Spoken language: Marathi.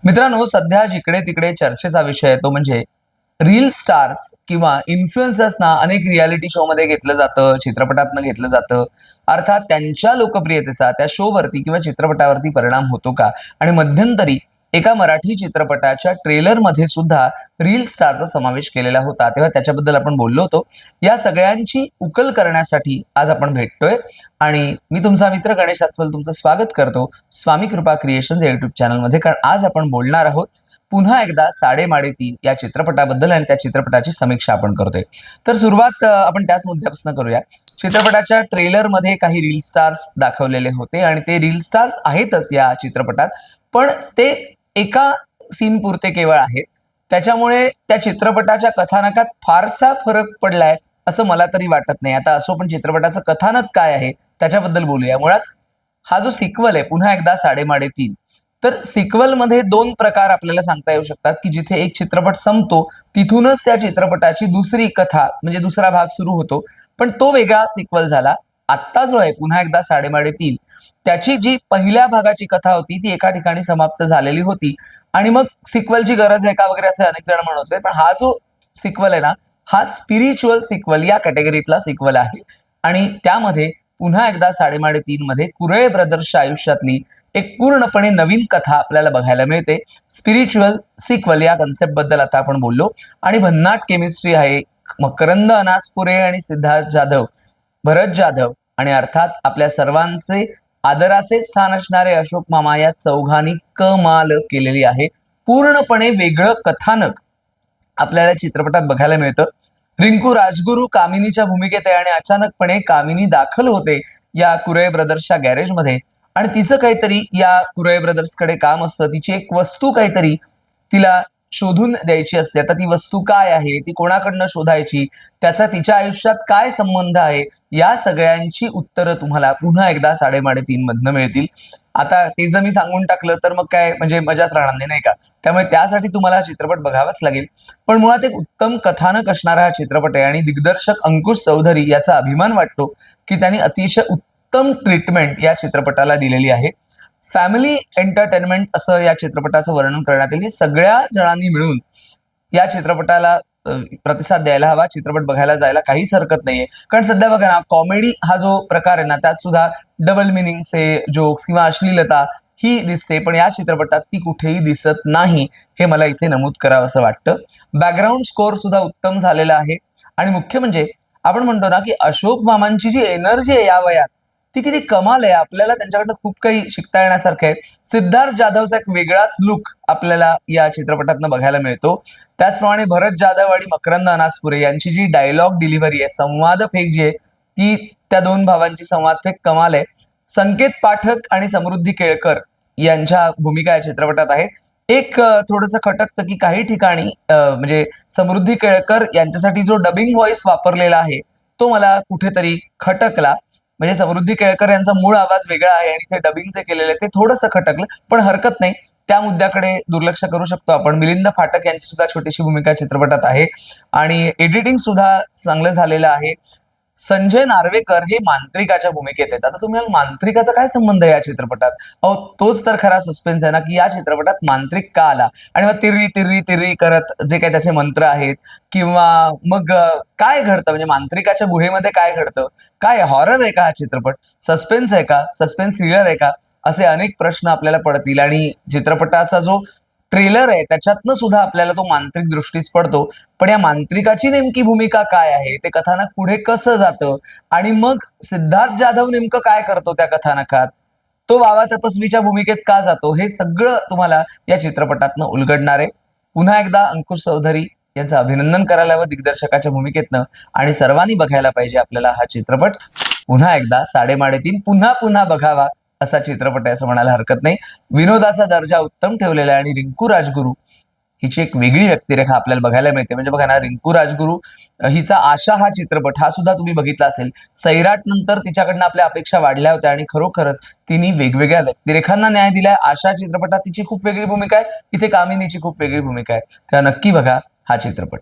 मित्रांनो, सध्या जिकडे तिकडे चर्चेचा विषय आहे तो म्हणजे रील स्टार्स किंवा इन्फ्लुएन्सर्सना अनेक रियालिटी शो मध्ये घेतलं जातं, चित्रपटातनं घेतलं जातं. अर्थात त्यांच्या लोकप्रियतेचा त्या शो वरती किंवा चित्रपटावरती परिणाम होतो का? आणि मध्यंतरी एका मराठी चित्रपटाच्या ट्रेलर मध्ये सुद्धा रील स्टारचा समावेश केलेला होता, तेव्हा त्याच्याबद्दल आपण बोललो होतो. या सगळ्यांची उकल करण्यासाठी आज आपण भेटतोय आणि मी तुमचा मित्र गणेश आचवल तुमचं स्वागत करतो स्वामी कृपा क्रिएशन या युट्यूब चॅनलमध्ये. कारण आज आपण बोलणार आहोत पुन्हा एकदा साडेमाडे 3 या चित्रपटाबद्दल आणि त्या चित्रपटाची समीक्षा आपण करतोय. तर सुरुवात आपण त्याच मुद्द्यापासून करूया. चित्रपटाच्या ट्रेलरमध्ये काही रील स्टार्स दाखवलेले होते आणि ते रील स्टार्स आहेतच या चित्रपटात, पण ते एका सीन पुरते केवळ आहेत. त्याच्यामुळे त्या चित्रपटाच्या कथानकात फारसा फरक पडलाय असं मला तरी वाटत नाही. आता असो, पण चित्रपटाचं कथानक काय आहे त्याच्याबद्दल बोलूया. मुळात हा जो सिक्वल आहे पुन्हा एकदा साडेमाडे 3, तर सिक्वल मध्ये दोन प्रकार आपल्याला सांगता येऊ शकतात की जिथे एक चित्रपट संपतो तिथूनच त्या चित्रपटाची दुसरी कथा म्हणजे दुसरा भाग सुरू होतो, पण तो वेगळा सिक्वल झाला. आत्ता जो आहे पुन्हा एकदा साडेमाडे 3, त्याची जी पहिल्या भागाची कथा होती ती एका ठिकाणी समाप्त झालेली होती आणि मग सिक्वलची गरज आहे का वगैरे असे अनेक जण म्हणत होते. पण हा जो सिक्वल आहे ना, हा स्पिरिच्युअल सिक्वल या कॅटेगरीतला सिक्वल आहे आणि त्यामध्ये पुन्हा एकदा साडेमाडे 3 मध्ये कुरळे ब्रदर्सच्या आयुष्यातली एक पूर्णपणे नवीन कथा आपल्याला बघायला मिळते. स्पिरिच्युअल सिक्वल या कन्सेप्ट बद्दल आता आपण बोललो आणि भन्नाट केमिस्ट्री आहे. मकरंद अनासपुरे आणि सिद्धार्थ जाधव, भरत जाधव आणि अर्थात आपल्या सर्वांचे आदराचे स्थान असणारे अशोक मामा या चौघांनी कमाल केलेली आहे. पूर्णपणे वेगळं कथानक आपल्याला चित्रपटात बघायला मिळतं. रिंकू राजगुरू कामिनीच्या भूमिकेत आहे आणि अचानकपणे कामिनी दाखल होते या कुरळे ब्रदर्सच्या गॅरेजमध्ये आणि तिचं काहीतरी या कुरळे ब्रदर्सकडे काम असतं. तिची एक वस्तू काहीतरी तिला शोधून द्यायची असते. आता ती वस्तू काय आहे, ती कोणाकडनं शोधायची, त्याचा तिच्या आयुष्यात काय संबंध आहे, या सगळ्यांची उत्तरं तुम्हाला पुन्हा एकदा साडेमाडे 3 मधनं मिळतील. आता ते जर मी सांगून टाकलं तर मग काय म्हणजे मजाच राहणार नाही, नाही का? त्यामुळे त्यासाठी तुम्हाला हा चित्रपट बघावाच लागेल. पण मुळात एक उत्तम कथानक असणारा हा चित्रपट आहे आणि दिग्दर्शक अंकुश चौधरी याचा अभिमान वाटतो की त्यांनी अतिशय उत्तम ट्रीटमेंट या चित्रपटाला दिलेली आहे. फॅमिली एंटरटेनमेंट असं या चित्रपटाचं वर्णन करण्यात येईल. सगळ्या जणांनी मिळून या चित्रपटाला प्रतिसाद द्यायला हवा. चित्रपट बघायला जायला काहीच हरकत नाहीये. कारण सध्या बघा ना, कॉमेडी हा जो प्रकार आहे ना, त्यात सुद्धा डबल मिनिंगचे जोक्स किंवा अश्लीलता ही दिसते, पण या चित्रपटात ती कुठेही दिसत नाही. हे मला इथे नमूद करावं असं वाटतं. बॅकग्राऊंड स्कोअर सुद्धा उत्तम झालेला आहे आणि मुख्य म्हणजे आपण म्हणतो ना की अशोक मामांची जी एनर्जी आहे या वयात ती किती कमाल आहे. आपल्याला त्यांच्याकडनं खूप काही शिकता येण्यासारखं आहे. सिद्धार्थ जाधवचा एक वेगळाच लुक आपल्याला या चित्रपटातनं बघायला मिळतो. त्याचप्रमाणे भरत जाधव आणि मकरंद अनासपुरे यांची जी डायलॉग डिलिव्हरी आहे, संवाद फेक जी आहे, ती त्या दोन भावांची संवाद फेक कमाल आहे. संकेत पाठक आणि समृद्धी केळकर यांच्या भूमिका या चित्रपटात आहेत. एक थोडंसं खटकतं की काही ठिकाणी म्हणजे समृद्धी केळकर यांच्यासाठी जो डबिंग व्हॉइस वापरलेला आहे तो मला कुठेतरी खटकला. म्हणजे समृद्धी केळकर यांचा मूळ आवाज वेगळा आहे आणि ते डबिंग जे केलेलं आहे ते थोडंसं खटकलं, पण हरकत नाही, त्या मुद्द्याकडे दुर्लक्ष करू शकतो आपण. मिलिंद फाटक यांची सुद्धा छोटीशी भूमिका चित्रपटात आहे आणि एडिटिंग सुद्धा चांगलं झालेलं आहे. संजय नार्वेकर हे मांत्रिकाच्या भूमिकेत आहेत. आता तुम्ही मांत्रिकाचा काय संबंध आहे या चित्रपटात? अहो, तोच तर खरा सस्पेन्स आहे ना की या चित्रपटात मांत्रिक का आला आणि मग तिर्री तिर्री तिर्री करत जे काही त्याचे मंत्र आहेत किंवा मग काय घडतं, म्हणजे मांत्रिकाच्या गुहेमध्ये काय घडतं, काय हॉरर आहे का हा चित्रपट, सस्पेन्स आहे का, सस्पेन्स थ्रिलर आहे का, असे अनेक प्रश्न आपल्याला पडतील. आणि चित्रपटाचा जो ट्रेलर आहे त्याच्यातनं सुद्धा आपल्याला तो मांत्रिक दृष्टीस पडतो. पण या मांत्रिकाची नेमकी भूमिका काय आहे, ते कथानक पुढे कसं जातं आणि मग सिद्धार्थ जाधव नेमकं काय करतो त्या कथानकात, तो बाबा तपस्वीच्या भूमिकेत का जातो, हे सगळं तुम्हाला या चित्रपटातनं उलगडणार आहे. पुन्हा एकदा अंकुश चौधरी यांचं अभिनंदन करायला हवं दिग्दर्शकाच्या भूमिकेतनं आणि सर्वांनी बघायला पाहिजे आपल्याला हा चित्रपट. पुन्हा एकदा साडेमाडे 3 पुन्हा पुन्हा बघावा असा चित्रपट आहे असं म्हणायला हरकत नाही. विनोदाचा दर्जा उत्तम ठेवलेला आहे आणि रिंकू राजगुरू हिची एक वेगळी व्यक्तिरेखा आपल्याला बघायला मिळते. म्हणजे बघा ना, रिंकू राजगुरू हिचा आशा हा चित्रपट हा सुद्धा तुम्ही बघितला असेल. सैराट नंतर तिच्याकडनं आपल्या अपेक्षा वाढल्या होत्या आणि खरोखरच तिने वेगवेगळ्या व्यक्तिरेखांना न्याय दिलाय. आशा चित्रपटात तिची खूप वेगळी भूमिका आहे, इथे कामिनीची खूप वेगळी भूमिका आहे. तेव्हा नक्की बघा हा चित्रपट.